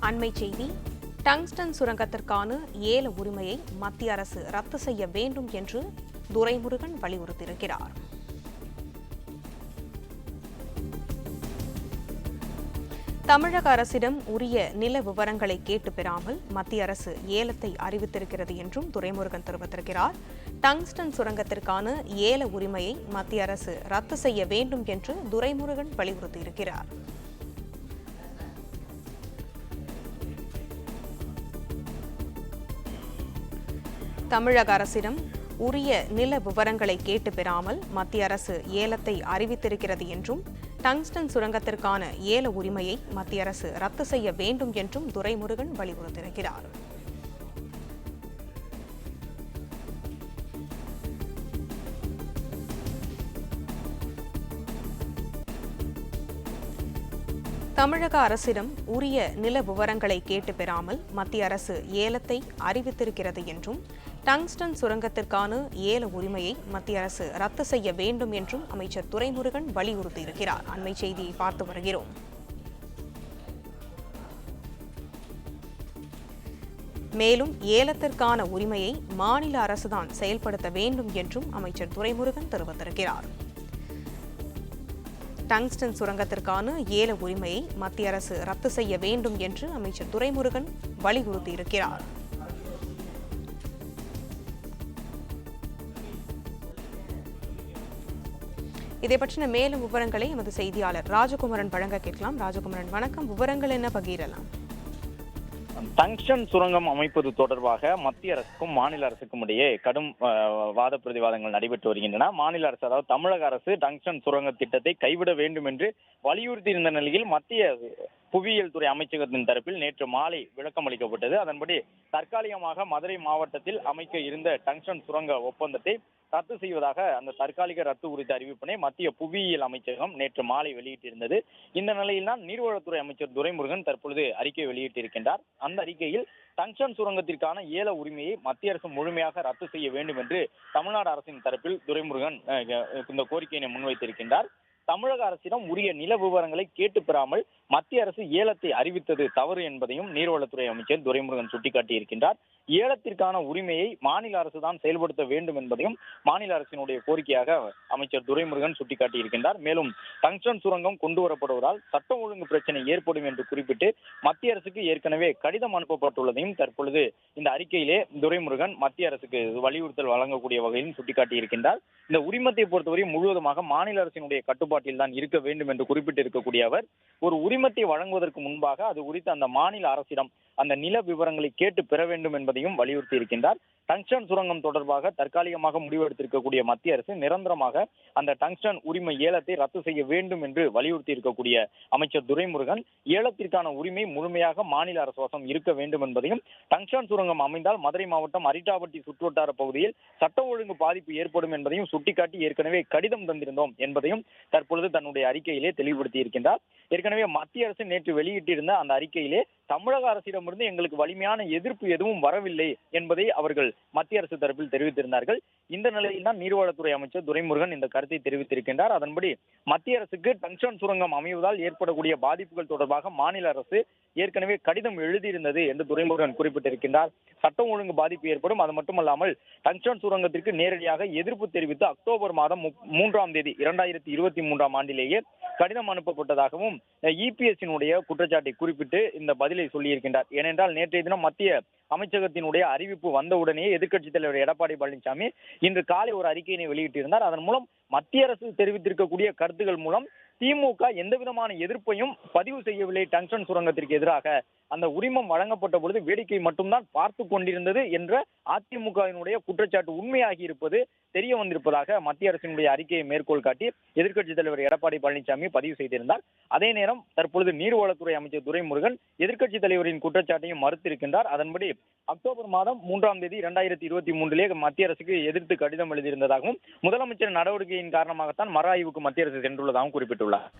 அண்மைச் செய்தி. டங்ஸ்டன் சுரங்கத்திற்கான ஏல உரிமையை மத்திய அரசு ரத்து செய்ய வேண்டும் என்று துரைமுருகன் வலியுறுத்தியிருக்கிறார். தமிழக அரசிடம் உரிய நில விவரங்களை கேட்டு பெறாமல் மத்திய அரசு ஏலத்தை அறிவித்திருக்கிறது என்றும் துரைமுருகன் தெரிவித்திருக்கிறார். டங்ஸ்டன் சுரங்கத்திற்கான ஏல உரிமையை மத்திய அரசு ரத்து செய்ய வேண்டும் என்று துரைமுருகன் வலியுறுத்தியிருக்கிறார். தமிழக அரசிடம் உரிய நில விவரங்களை கேட்டு பெறாமல் மத்திய அரசு ஏலத்தை அறிவித்திருக்கிறது என்றும் டங்ஸ்டன் சுரங்கத்திற்கான ஏல உரிமையை மத்திய அரசு ரத்து செய்ய வேண்டும் என்றும் துரைமுருகன் வலியுறுத்தியிருக்கிறார். தமிழக அரசிடம் உரிய நில விவரங்களை கேட்டு பெறாமல் மத்திய அரசு ஏலத்தை அறிவித்திருக்கிறது என்றும் டங்ஸ்டன் சுரங்கத்திற்கான ஏல உரிமையை மத்திய அரசு ரத்து செய்ய வேண்டும் என்றும் அமைச்சர் துரைமுருகன் வலியுறுத்தியிருக்கிறார். அண்மை செய்தியை பார்த்து வருகிறோம். மேலும் ஏலத்திற்கான உரிமையை மாநில அரசுதான் செயல்படுத்த வேண்டும் என்றும் அமைச்சர் துரைமுருகன் தெரிவித்திருக்கிறார். டங்ஸ்டன் சுரங்கத்திற்கான ஏல உரிமையை மத்திய அரசு ரத்து செய்ய வேண்டும் என்று அமைச்சர் துரைமுருகன் வலியுறுத்தியிருக்கிறார். இதை பற்றின மேலும் விவரங்களை எமது செய்தியாளர் ராஜகுமரன் வழங்க கேட்கலாம். ராஜகுமரன், வணக்கம். விவரங்கள் என்ன பகிரலாம்? டங்ஸ்டன் சுரங்கம் அமைப்பது தொடர்பாக மத்திய அரசுக்கும் மாநில அரசுக்கும் இடையே கடும் வாத பிரதிவாதங்கள் நடைபெற்று வருகின்றன. மாநில அரசு, அதாவது தமிழக அரசு டங்ஸ்டன் சுரங்க திட்டத்தை கைவிட வேண்டும் என்று வலியுறுத்தி இருந்த நிலையில் மத்திய புவியியல் துறை அமைச்சகத்தின் தரப்பில் நேற்று மாலை விளக்கம் அளிக்கப்பட்டது. அதன்படி தற்காலிகமாக மதுரை மாவட்டத்தில் அமைக்க இருந்த டங்ஸ்டன் சுரங்க ஒப்பந்தத்தை ரத்து செய்வதாக அந்த தற்காலிக ரத்து குறித்த அறிவிப்பினை மத்திய புவியியல் அமைச்சகம் நேற்று மாலை வெளியிட்டிருந்தது. இந்த நிலையில் தான் நீர்வளத்துறை அமைச்சர் துரைமுருகன் தற்பொழுது அறிக்கை வெளியிட்டிருக்கின்றார். அந்த அறிக்கையில் டங்ஸ்டன் சுரங்கத்திற்கான ஏல உரிமையை மத்திய அரசு முழுமையாக ரத்து செய்ய வேண்டும் என்று தமிழ்நாடு அரசின் தரப்பில் துரைமுருகன் இந்த கோரிக்கையினை முன்வைத்திருக்கின்றார். தமிழக அரசிடம் உரிய நில விவரங்களை கேட்டு பெறாமல் மத்திய அரசு ஏலத்தை அறிவித்தது தவறு என்பதையும் நீர்வளத்துறை அமைச்சர் துரைமுருகன் சுட்டிக்காட்டியிருக்கின்றார். ஏலத்திற்கான உரிமையை மாநில அரசு தான் செயல்படுத்த வேண்டும் என்பதையும் மாநில அரசினுடைய கோரிக்கையாக அமைச்சர் துரைமுருகன் சுட்டிக்காட்டியிருக்கின்றார். மேலும் டங்ஸ்டன் சுரங்கம் கொண்டு வரப்படுவதால் சட்டம் ஒழுங்கு பிரச்சனை ஏற்படும் என்று குறிப்பிட்டு மத்திய அரசுக்கு ஏற்கனவே கடிதம் அனுப்பப்பட்டுள்ளதையும் தற்பொழுது இந்த அறிக்கையிலே துரைமுருகன் மத்திய அரசுக்கு வலியுறுத்தல் வழங்கக்கூடிய வகையிலும் சுட்டிக்காட்டியிருக்கின்றார். இந்த உரிமத்தை பொறுத்தவரை முழுவதுமாக மாநில அரசினுடைய கட்டுப்பாட்டில் தான் இருக்க வேண்டும் என்று குறிப்பிட்டிருக்கக்கூடிய அவர், ஒரு உரிமத்தை வழங்குவதற்கு முன்பாக அது குறித்து அந்த மாநில அரசிடம் அந்த நில விவரங்களை கேட்டு பெற வேண்டும் என்பதையும் வலியுறுத்தி இருக்கின்றார். டங்ஸ்டன் சுரங்கம் தொடர்பாக தற்காலிகமாக முடிவெடுத்திருக்கக்கூடிய மத்திய அரசு நிரந்தரமாக அந்த டங்ஸ்டன் உரிமை ஏலத்தை ரத்து செய்ய வேண்டும் என்று வலியுறுத்தி இருக்கக்கூடிய அமைச்சர் துரைமுருகன், ஏலத்திற்கான உரிமை முழுமையாக மாநில அரசு வசம் இருக்க வேண்டும் என்பதையும், டங்ஸ்டன் சுரங்கம் அமைந்தால் மதுரை மாவட்டம் அரிட்டாபட்டி சுற்றுவட்டார பகுதியில் சட்ட ஒழுங்கு பாதிப்பு ஏற்படும் என்பதையும் சுட்டிக்காட்டி ஏற்கனவே கடிதம் தந்திருந்தோம் என்பதையும் தற்பொழுது தன்னுடைய அறிக்கையிலே தெளிவுபடுத்தி இருக்கின்றார். ஏற்கனவே மத்திய அரசு நேற்று வெளியிட்டிருந்த அந்த அறிக்கையிலே தமிழக அரசிடமிருந்து எங்களுக்கு வலிமையான எதிர்ப்பு எதுவும் வரவில்லை என்பதை அவர்கள் மத்திய அரசு தரப்பில் தெரிவித்திருந்தார்கள். இந்த நிலையில் தான் நீர்வளத்துறை அமைச்சர் துரைமுருகன் இந்த கருத்தை தெரிவித்திருக்கின்றார். அதன்படி மத்திய அரசுக்கு டங்ஸ்டன் சுரங்கம் அமைவதால் ஏற்படக்கூடிய பாதிப்புகள் தொடர்பாக மாநில அரசு ஏற்கனவே கடிதம் எழுதியிருந்தது என்று துரைமுருகன் குறிப்பிட்டிருக்கின்றார். சட்டம் ஒழுங்கு பாதிப்பு ஏற்படும், அது மட்டுமல்லாமல் டங்ஸ்டன் சுரங்கத்திற்கு நேரடியாக எதிர்ப்பு தெரிவித்து அக்டோபர் மாதம் 3ஆம் தேதி 2023ஆம் ஆண்டிலேயே கடிதம் அனுப்பப்பட்டதாகவும் இபிஎஸ்னுடைய குற்றச்சாட்டை குறிப்பிட்டு இந்த பதிலை சொல்லியிருக்கின்றார். ஏனென்றால் நேற்றைய தினம் மத்திய அமைச்சகத்தினுடைய அறிவிப்பு வந்தவுடனே எதிர்க்கட்சித் தலைவர் எடப்பாடி பழனிசாமி இன்று காலை ஒரு அறிக்கையினை வெளியிட்டிருந்தார். அதன் மூலம் மத்திய அரசு தெரிவித்திருக்கக்கூடிய கருத்துக்கள் மூலம் திமுக எந்த விதமான எதிர்ப்பையும் பதிவு செய்யவில்லை. டங்ஸ்டன் சுரங்கத்திற்கு எதிராக அந்த உரிமம் வழங்கப்பட்ட பொழுது வேடிக்கை மட்டும்தான் பார்த்து கொண்டிருந்தது என்ற அதிமுகவினுடைய குற்றச்சாட்டு உண்மையாகி இருப்பது தெரிய வந்திருப்பதாக மத்திய அரசினுடைய அறிக்கையை மேற்கோள் காட்டி எதிர்க்கட்சித் தலைவர் எடப்பாடி பழனிசாமி பதிவு செய்திருந்தார். அதே நேரம் தற்பொழுது நீர்வளத்துறை அமைச்சர் துரைமுருகன் எதிர்க்கட்சித் தலைவரின் குற்றச்சாட்டையும் மறுத்திருக்கின்றார். அதன்படி அக்டோபர் மாதம் 3ஆம் தேதி 2023 மத்திய அரசுக்கு எதிர்த்து கடிதம் எழுதியிருந்ததாகவும் முதலமைச்சர் நடவடிக்கையின் காரணமாகத்தான் மறு ஆய்வுக்கு மத்திய அரசு சென்றுள்ளதாகவும் குறிப்பிட்டுள்ளார்.